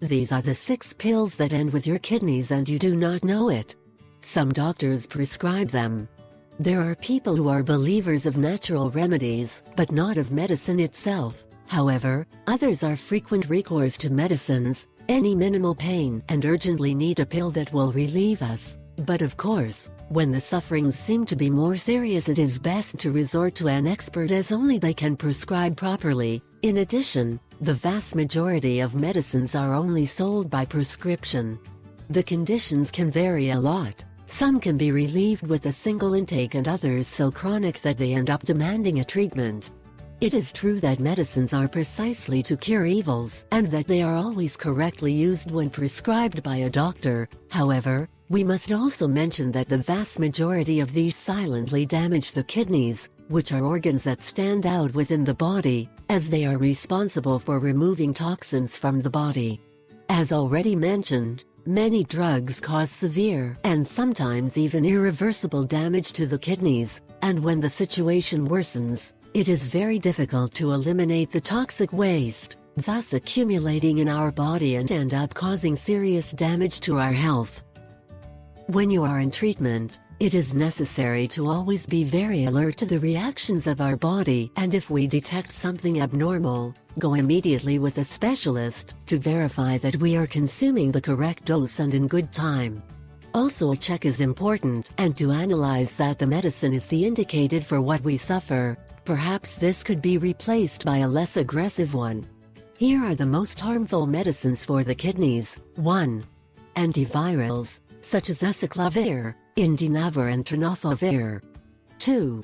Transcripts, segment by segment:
These are the 6 pills that end with your kidneys and you do not know it. Some doctors prescribe them. There are people who are believers of natural remedies, but not of medicine itself. However, others are frequent recourse to medicines, any minimal pain, and urgently need a pill that will relieve us. But of course, when the sufferings seem to be more serious, it is best to resort to an expert, as only they can prescribe properly. In addition, the vast majority of medicines are only sold by prescription. The conditions can vary a lot. Some can be relieved with a single intake and others so chronic that they end up demanding a treatment. It is true that medicines are precisely to cure evils, and that they are always correctly used when prescribed by a doctor. However, we must also mention that the vast majority of these silently damage the kidneys, which are organs that stand out within the body, as they are responsible for removing toxins from the body. As already mentioned, many drugs cause severe and sometimes even irreversible damage to the kidneys, and when the situation worsens, it is very difficult to eliminate the toxic waste, thus accumulating in our body and end up causing serious damage to our health. When you are in treatment, it is necessary to always be very alert to the reactions of our body, and if we detect something abnormal, go immediately with a specialist to verify that we are consuming the correct dose and in good time. Also, a check is important, and to analyze that the medicine is the indicated for what we suffer. Perhaps this could be replaced by a less aggressive one. Here are the most harmful medicines for the kidneys. 1. Antivirals, such as acyclovir, indinavir and tenofovir. 2.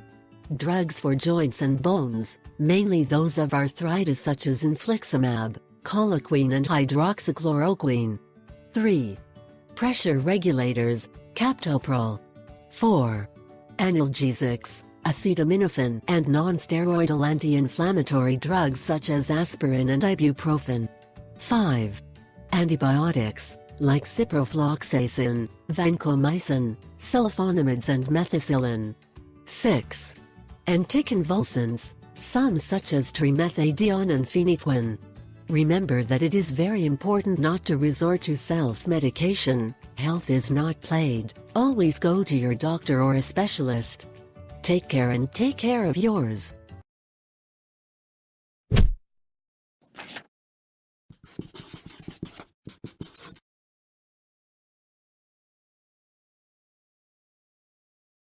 Drugs for joints and bones, mainly those of arthritis such as infliximab, coloquine and hydroxychloroquine. 3. Pressure regulators, captopril. 4. Analgesics, acetaminophen, and non-steroidal anti-inflammatory drugs such as aspirin and ibuprofen. 5. Antibiotics, like ciprofloxacin, vancomycin, sulfonamides and methicillin. 6. Anticonvulsants, some such as trimethadione and phenetoin. Remember that it is very important not to resort to self-medication. Health is not played. Always go to your doctor or a specialist. Take care and take care of yours.